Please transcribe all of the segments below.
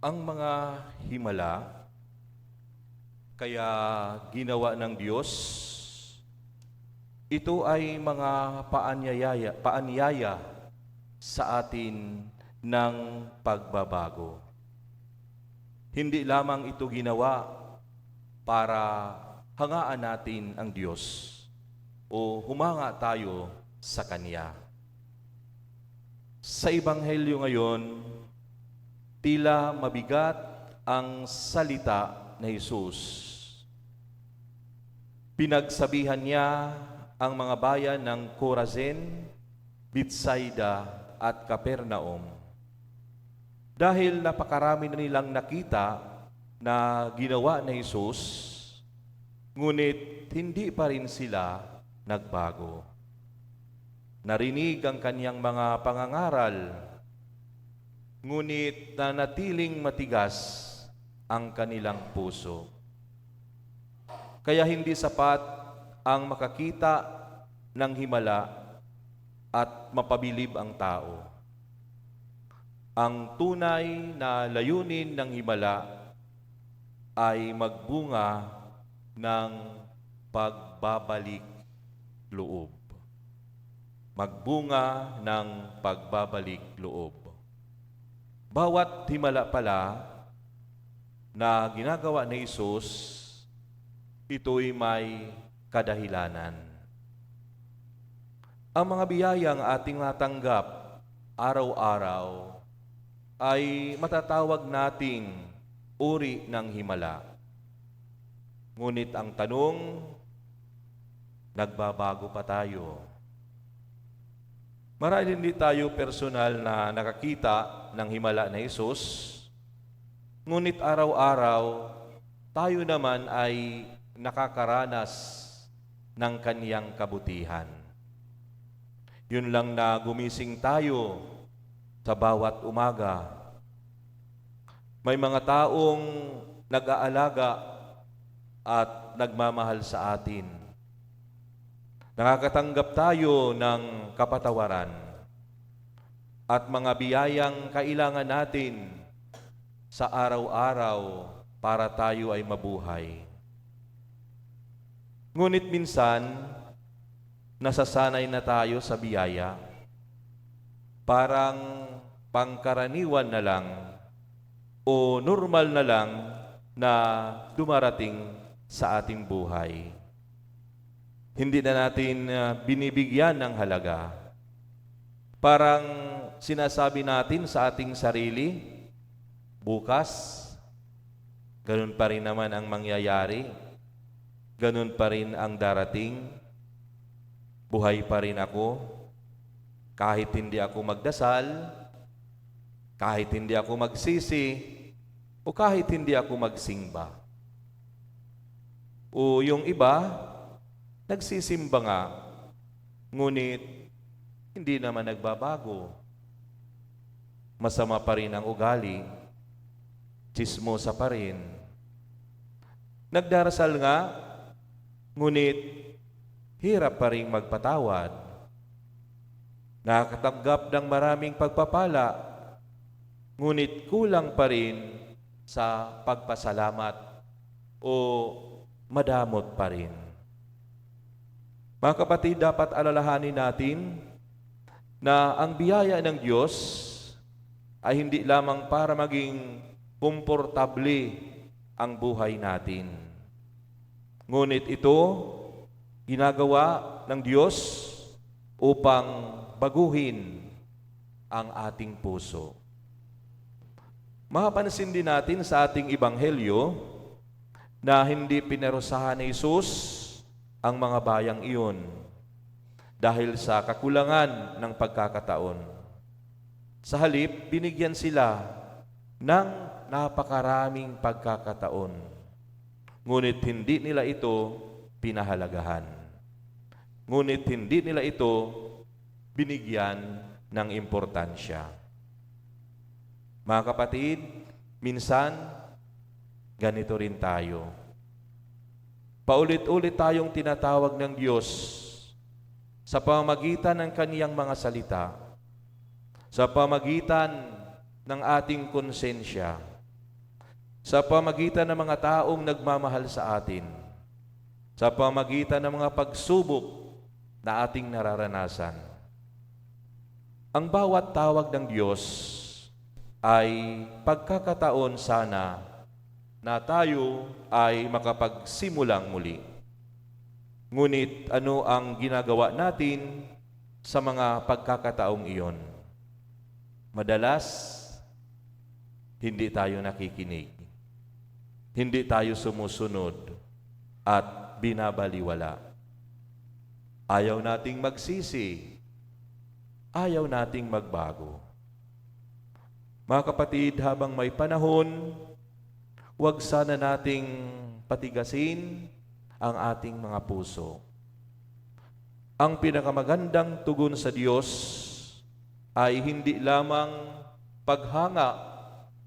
Ang mga himala, kaya ginawa ng Diyos, ito ay mga paanyaya sa atin ng pagbabago. Hindi lamang ito ginawa para hangaan natin ang Diyos o humanga tayo sa Kanya. Sa Ebanghelyo ngayon, tila mabigat ang salita ni Jesus. Pinagsabihan niya ang mga bayan ng Corazin, Bethsaida at Capernaum. Dahil napakarami na nilang nakita na ginawa ni Jesus, ngunit hindi pa rin sila nagbago. Narinig ang kaniyang mga pangangaral, ngunit nanatiling matigas ang kanilang puso. Kaya hindi sapat ang makakita ng himala at mapabilib ang tao. Ang tunay na layunin ng himala ay magbunga ng pagbabalik loob. Magbunga ng pagbabalik loob. Bawat himala pala na ginagawa ni Jesus, ito'y may kadahilanan. Ang mga biyayang ating natanggap araw-araw ay matatawag nating uri ng himala. Ngunit ang tanong, nagbabago pa tayo? Marahil hindi tayo personal na nakakita ng himala na Jesus, ngunit araw-araw tayo naman ay nakakaranas ng kaniyang kabutihan. Yun lang na gumising tayo sa bawat umaga. May mga taong nag-aalaga at nagmamahal sa atin. Nakakatanggap tayo ng kapatawaran at mga biyayang kailangan natin sa araw-araw para tayo ay mabuhay. Ngunit minsan, nasasanay na tayo sa biyaya. Parang pangkaraniwan na lang o normal na lang na dumarating sa ating buhay. Hindi na natin binibigyan ng halaga. Parang sinasabi natin sa ating sarili, bukas, ganun pa rin naman ang mangyayari. Ganun pa rin ang darating. Buhay pa rin ako. Kahit hindi ako magdasal, kahit hindi ako magsisi, o kahit hindi ako magsimba. O yung iba, nagsisimba nga, ngunit hindi naman nagbabago. Masama pa rin ang ugali, tsismosa pa rin. Nagdarasal nga, ngunit hirap pa rin magpatawad. Nakakatanggap ng maraming pagpapala, ngunit kulang pa rin sa pagpasalamat o madamot pa rin. Mga kapatid, dapat alalahanin natin na ang biyaya ng Diyos ay hindi lamang para maging komportable ang buhay natin. Ngunit ito, ginagawa ng Diyos upang baguhin ang ating puso. Mapapansin din natin sa ating Ebanghelyo na hindi pinarusahan ni Jesus ang mga bayang iyon dahil sa kakulangan ng pagkakataon. Sa halip, binigyan sila ng napakaraming pagkakataon. Ngunit hindi nila ito pinahalagahan. Ngunit hindi nila ito binigyan ng importansya. Mga kapatid, minsan, ganito rin tayo. Paulit-ulit tayong tinatawag ng Diyos sa pamamagitan ng kaniyang mga salita, sa pamamagitan ng ating konsensya, sa pamagitan ng mga taong nagmamahal sa atin, sa pamagitan ng mga pagsubok na ating nararanasan. Ang bawat tawag ng Diyos ay pagkakataon sana na tayo ay makapagsimulang muli. Ngunit ano ang ginagawa natin sa mga pagkakataong iyon? Madalas, hindi tayo nakikinig. Hindi tayo sumusunod at binabaliwala. Ayaw nating magsisi. Ayaw nating magbago. Mga kapatid, habang may panahon, huwag sana nating patigasin ang ating mga puso. Ang pinakamagandang tugon sa Diyos ay hindi lamang paghanga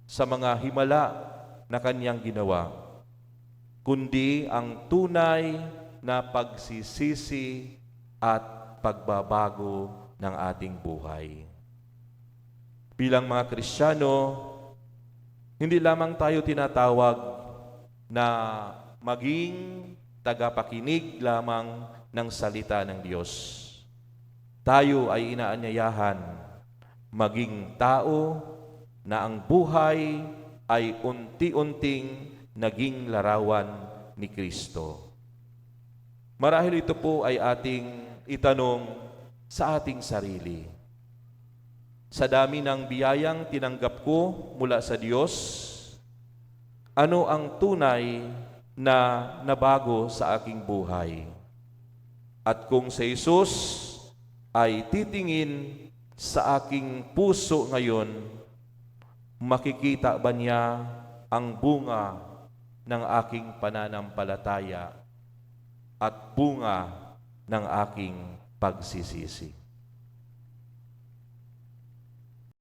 sa mga himala na Kanyang ginawa, kundi ang tunay na pagsisisi at pagbabago ng ating buhay. Bilang mga Kristiyano, hindi lamang tayo tinatawag na maging tagapakinig lamang ng salita ng Diyos. Tayo ay inaanyayahan maging tao na ang buhay ay unti-unting naging larawan ni Kristo. Marahil ito po ay ating itanong sa ating sarili. Sa dami ng biyayang tinanggap ko mula sa Diyos, ano ang tunay na nabago sa aking buhay? At kung si Jesus ay titingin sa aking puso ngayon, makikita ba niya ang bunga ng aking pananampalataya at bunga ng aking pagsisisi?